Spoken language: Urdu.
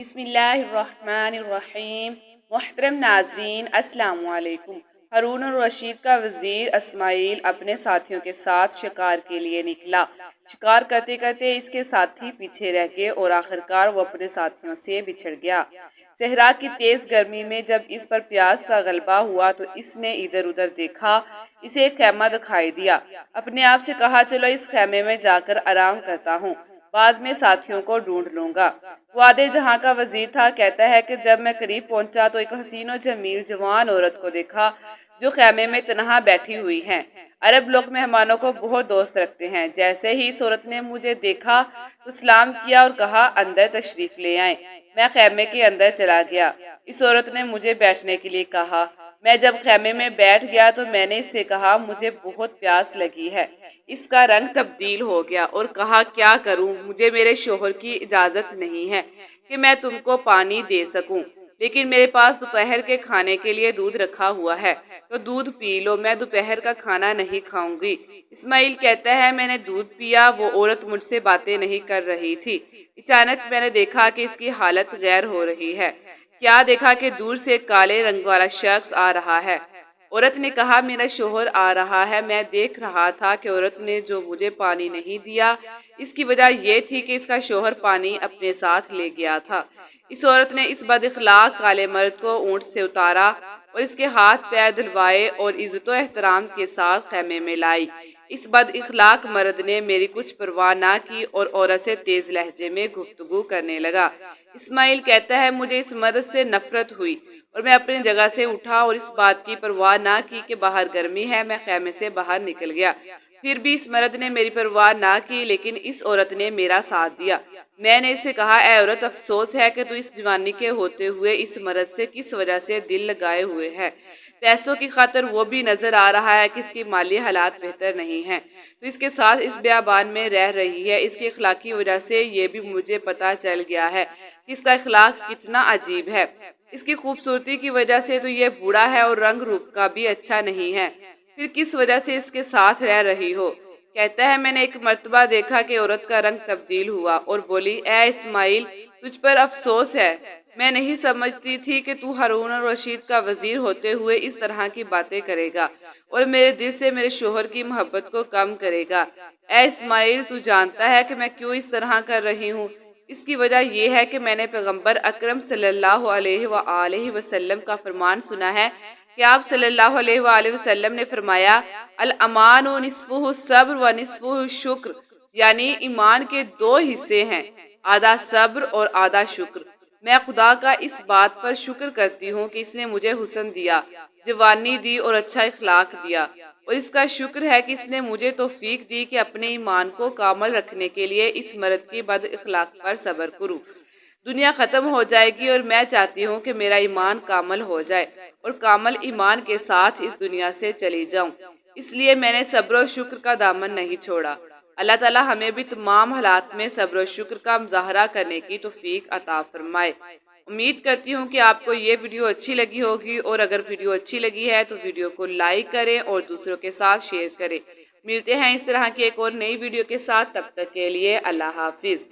بسم اللہ الرحمن الرحیم۔ محترم ناظرین السلام علیکم۔ ہارون الرشید کا وزیر اسماعیل اپنے ساتھیوں کے ساتھ شکار کے لیے نکلا۔ شکار کرتے کرتے اس کے ساتھی پیچھے رہ گئے اور آخرکار وہ اپنے ساتھیوں سے بچھڑ گیا۔ صحرا کی تیز گرمی میں جب اس پر پیاس کا غلبہ ہوا تو اس نے ادھر ادھر دیکھا۔ اسے ایک خیمہ دکھائی دیا۔ اپنے آپ سے کہا چلو اس خیمے میں جا کر آرام کرتا ہوں، بعد میں ساتھیوں کو ڈھونڈ لوں گا۔ وہ آدھے جہاں کا وزیر تھا، کہتا ہے کہ جب میں قریب پہنچا تو ایک حسین و جمیل جوان عورت کو دیکھا جو خیمے میں تنہا بیٹھی ہوئی ہے۔ عرب لوگ مہمانوں کو بہت دوست رکھتے ہیں۔ جیسے ہی اس عورت نے مجھے دیکھا تو سلام کیا اور کہا اندر تشریف لے آئیں۔ میں خیمے کے اندر چلا گیا۔ اس عورت نے مجھے بیٹھنے کے لیے کہا۔ میں جب خیمے میں بیٹھ گیا تو میں نے اس سے کہا مجھے بہت پیاس لگی ہے۔ اس کا رنگ تبدیل ہو گیا اور کہا کیا کروں، مجھے میرے شوہر کی اجازت نہیں ہے کہ میں تم کو پانی دے سکوں، لیکن میرے پاس دوپہر کے کھانے کے لیے دودھ رکھا ہوا ہے، تو دودھ پی لو، میں دوپہر کا کھانا نہیں کھاؤں گی۔ اسماعیل کہتا ہے میں نے دودھ پیا۔ وہ عورت مجھ سے باتیں نہیں کر رہی تھی۔ اچانک میں نے دیکھا کہ اس کی حالت غیر ہو رہی ہے۔ کیا دیکھا کہ دور سے کالے رنگ والا شخص آ رہا ہے۔ عورت نے کہا میرا شوہر آ رہا ہے۔ میں دیکھ رہا تھا کہ عورت نے جو مجھے پانی نہیں دیا، اس کی وجہ یہ تھی کہ اس کا شوہر پانی اپنے ساتھ لے گیا تھا۔ اس عورت نے اس بد اخلاق کالے مرد کو اونٹ سے اتارا اور اس کے ہاتھ پیر دھلوائے اور عزت و احترام کے ساتھ خیمے میں لائی۔ اس بد اخلاق مرد نے میری کچھ پرواہ نہ کی اور عورت سے تیز لہجے میں گفتگو کرنے لگا۔ اسماعیل کہتا ہے مجھے اس مرد سے نفرت ہوئی اور میں اپنی جگہ سے اٹھا اور اس بات کی پرواہ نہ کی کہ باہر گرمی ہے، میں خیمے سے باہر نکل گیا۔ پھر بھی اس مرد نے میری پرواہ نہ کی، لیکن اس عورت نے میرا ساتھ دیا۔ میں نے اس سے کہا اے عورت، افسوس ہے کہ تو اس جوانی کے ہوتے ہوئے اس مرد سے کس وجہ سے دل لگائے ہوئے ہے۔ پیسوں کی خاطر وہ بھی نظر آ رہا ہے کہ اس کی مالی حالات بہتر نہیں ہیں، تو اس کے ساتھ اس بیابان میں رہ رہی ہے۔ اس کی اخلاق کی وجہ سے یہ بھی مجھے پتا چل گیا ہے کہ اس کا اخلاق کتنا عجیب ہے۔ اس کی خوبصورتی کی وجہ سے تو یہ بوڑھا ہے اور رنگ روپ کا بھی اچھا نہیں ہے، پھر کس وجہ سے اس کے ساتھ رہ رہی ہو؟ کہتا ہے میں نے ایک مرتبہ دیکھا کہ عورت کا رنگ تبدیل ہوا اور بولی اے اسماعیل، تجھ پر افسوس ہے۔ میں نہیں سمجھتی تھی کہ تو ہارون الرشید کا وزیر ہوتے ہوئے اس طرح کی باتیں کرے گا اور میرے دل سے میرے شوہر کی محبت کو کم کرے گا۔ اے اسماعیل، تو جانتا ہے کہ میں کیوں اس طرح کر رہی ہوں؟ اس کی وجہ یہ ہے کہ میں نے پیغمبر اکرم صلی اللہ علیہ وآلہ وسلم کا فرمان سنا ہے کہ آپ صلی اللہ علیہ وآلہ وسلم نے فرمایا الایمان نصفہ الصبر و نصفہ الشکر، یعنی ایمان کے دو حصے ہیں، آدھا صبر اور آدھا شکر۔ میں خدا کا اس بات پر شکر کرتی ہوں کہ اس نے مجھے حسن دیا، جوانی دی اور اچھا اخلاق دیا، اور اس کا شکر ہے کہ اس نے مجھے توفیق دی کہ اپنے ایمان کو کامل رکھنے کے لیے اس مرد کی بد اخلاق پر صبر کروں۔ دنیا ختم ہو جائے گی اور میں چاہتی ہوں کہ میرا ایمان کامل ہو جائے اور کامل ایمان کے ساتھ اس دنیا سے چلی جاؤں، اس لیے میں نے صبر و شکر کا دامن نہیں چھوڑا۔ اللہ تعالی ہمیں بھی تمام حالات میں صبر و شکر کا مظاہرہ کرنے کی توفیق عطا فرمائے۔ امید کرتی ہوں کہ آپ کو یہ ویڈیو اچھی لگی ہوگی، اور اگر ویڈیو اچھی لگی ہے تو ویڈیو کو لائک کریں اور دوسروں کے ساتھ شیئر کریں۔ ملتے ہیں اس طرح کی ایک اور نئی ویڈیو کے ساتھ، تب تک کے لیے اللہ حافظ۔